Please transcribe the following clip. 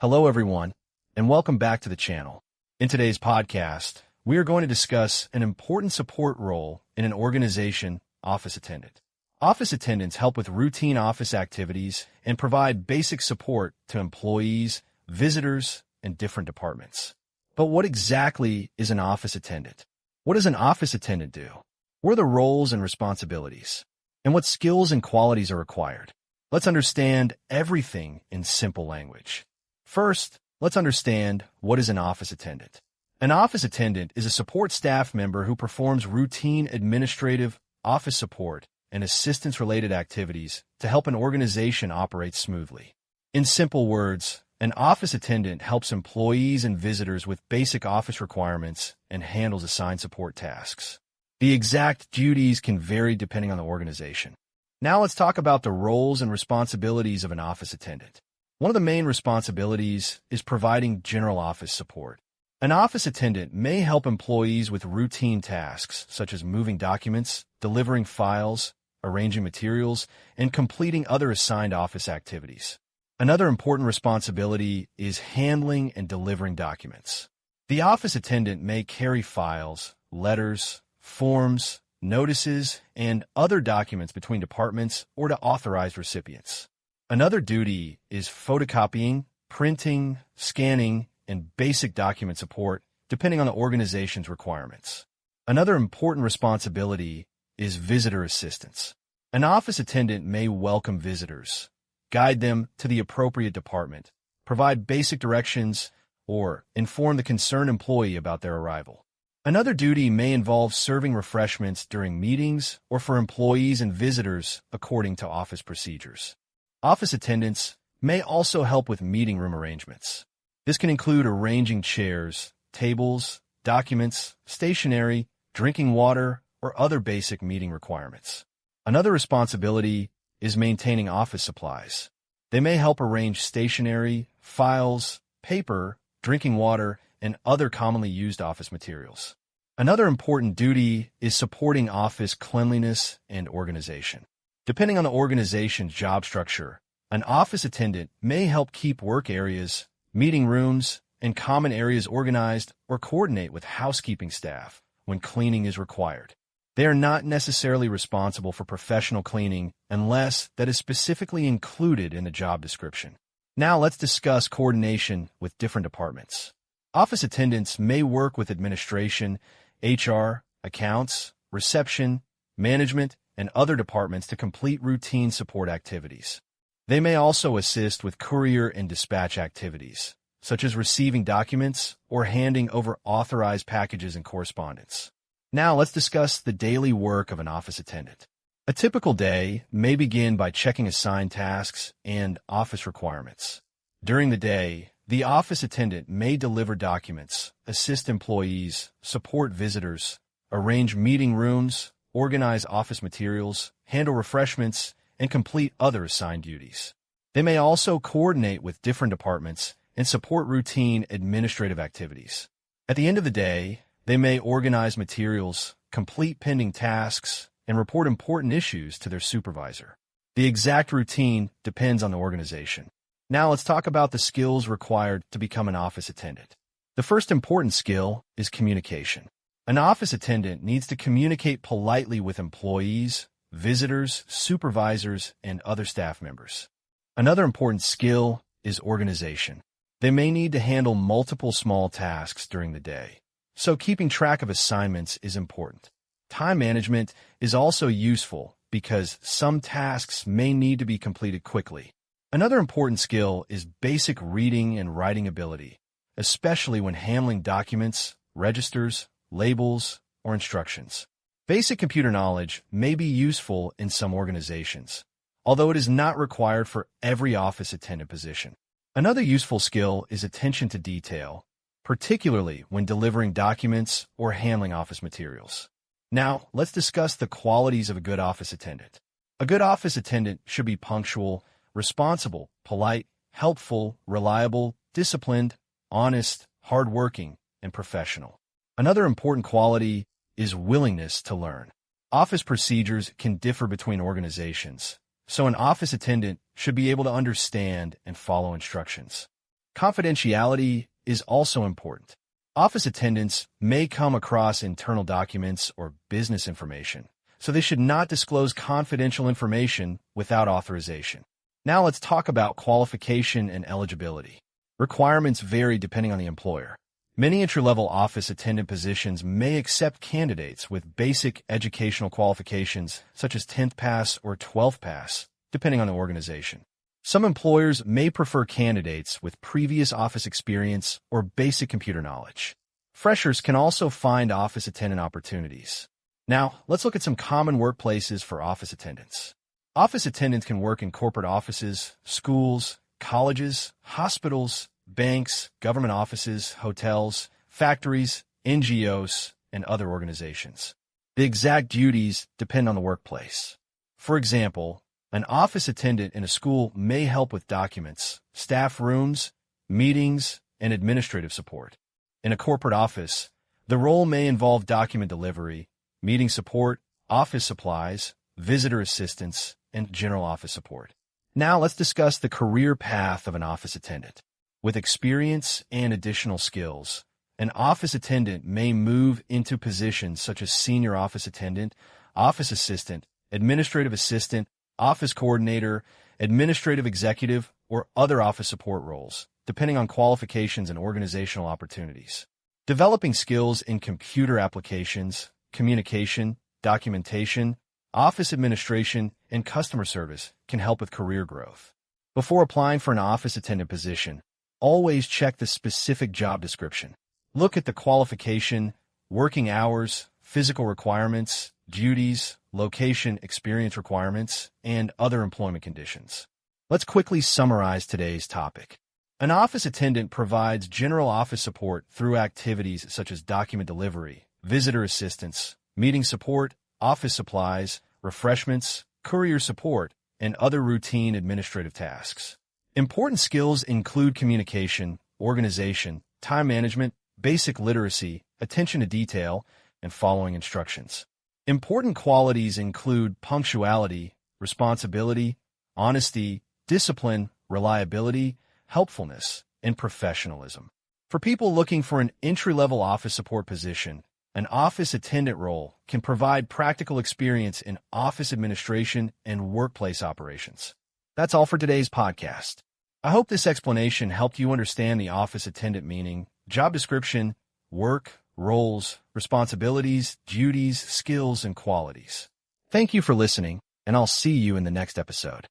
Hello, everyone, and welcome back to the channel. In today's podcast, we are going to discuss an important support role in an organization, Office Attendant. Office attendants help with routine office activities and provide basic support to employees, visitors, and different departments. But what exactly is an office attendant? What does an office attendant do? What are the roles and responsibilities? And what skills and qualities are required? Let's understand everything in simple language. First, let's understand what is an office attendant. An office attendant is a support staff member who performs routine administrative, office support, and assistance-related activities to help an organization operate smoothly. In simple words, an office attendant helps employees and visitors with basic office requirements and handles assigned support tasks. The exact duties can vary depending on the organization. Now let's talk about the roles and responsibilities of an office attendant. One of the main responsibilities is providing general office support. An office attendant may help employees with routine tasks such as moving documents, delivering files, arranging materials, and completing other assigned office activities. Another important responsibility is handling and delivering documents. The office attendant may carry files, letters, forms, notices, and other documents between departments or to authorized recipients. Another duty is photocopying, printing, scanning, and basic document support, depending on the organization's requirements. Another important responsibility is visitor assistance. An office attendant may welcome visitors, guide them to the appropriate department, provide basic directions, or inform the concerned employee about their arrival. Another duty may involve serving refreshments during meetings or for employees and visitors according to office procedures. Office attendants may also help with meeting room arrangements. This can include arranging chairs, tables, documents, stationery, drinking water, or other basic meeting requirements. Another responsibility is maintaining office supplies. They may help arrange stationery, files, paper, drinking water, and other commonly used office materials. Another important duty is supporting office cleanliness and organization. Depending on the organization's job structure, an office attendant may help keep work areas, meeting rooms, and common areas organized or coordinate with housekeeping staff when cleaning is required. They are not necessarily responsible for professional cleaning unless that is specifically included in the job description. Now let's discuss coordination with different departments. Office attendants may work with administration, HR, accounts, reception, management, and other departments to complete routine support activities. They may also assist with courier and dispatch activities, such as receiving documents or handing over authorized packages and correspondence. Now let's discuss the daily work of an office attendant. A typical day may begin by checking assigned tasks and office requirements. During the day, the office attendant may deliver documents, assist employees, support visitors, arrange meeting rooms, organize office materials, handle refreshments, and complete other assigned duties. They may also coordinate with different departments and support routine administrative activities. At the end of the day, they may organize materials, complete pending tasks, and report important issues to their supervisor. The exact routine depends on the organization. Now let's talk about the skills required to become an office attendant. The first important skill is communication. An office attendant needs to communicate politely with employees, visitors, supervisors, and other staff members. Another important skill is organization. They may need to handle multiple small tasks during the day, so keeping track of assignments is important. Time management is also useful because some tasks may need to be completed quickly. Another important skill is basic reading and writing ability, especially when handling documents, registers, labels, or instructions. Basic computer knowledge may be useful in some organizations, although it is not required for every office attendant position. Another useful skill is attention to detail, particularly when delivering documents or handling office materials. Now, let's discuss the qualities of a good office attendant. A good office attendant should be punctual, responsible, polite, helpful, reliable, disciplined, honest, hardworking, and professional. Another important quality is willingness to learn. Office procedures can differ between organizations, so an office attendant should be able to understand and follow instructions. Confidentiality is also important. Office attendants may come across internal documents or business information, so they should not disclose confidential information without authorization. Now let's talk about qualification and eligibility. Requirements vary depending on the employer. Many entry-level office attendant positions may accept candidates with basic educational qualifications such as 10th pass or 12th pass, depending on the organization. Some employers may prefer candidates with previous office experience or basic computer knowledge. Freshers can also find office attendant opportunities. Now, let's look at some common workplaces for office attendants. Office attendants can work in corporate offices, schools, colleges, hospitals, banks, government offices, hotels, factories, NGOs, and other organizations. The exact duties depend on the workplace. For example, an office attendant in a school may help with documents, staff rooms, meetings, and administrative support. In a corporate office, the role may involve document delivery, meeting support, office supplies, visitor assistance, and general office support. Now let's discuss the career path of an office attendant. With experience and additional skills, an office attendant may move into positions such as senior office attendant, office assistant, administrative assistant, office coordinator, administrative executive, or other office support roles, depending on qualifications and organizational opportunities. Developing skills in computer applications, communication, documentation, office administration, and customer service can help with career growth. Before applying for an office attendant position, always check the specific job description. Look at the qualification, working hours, physical requirements, duties, location, experience requirements, and other employment conditions. Let's quickly summarize today's topic. An office attendant provides general office support through activities such as document delivery, visitor assistance, meeting support, office supplies, refreshments, courier support, and other routine administrative tasks. Important skills include communication, organization, time management, basic literacy, attention to detail, and following instructions. Important qualities include punctuality, responsibility, honesty, discipline, reliability, helpfulness, and professionalism. For people looking for an entry-level office support position, an office attendant role can provide practical experience in office administration and workplace operations. That's all for today's podcast. I hope this explanation helped you understand the office attendant meaning, job description, work, roles, responsibilities, duties, skills, and qualities. Thank you for listening, and I'll see you in the next episode.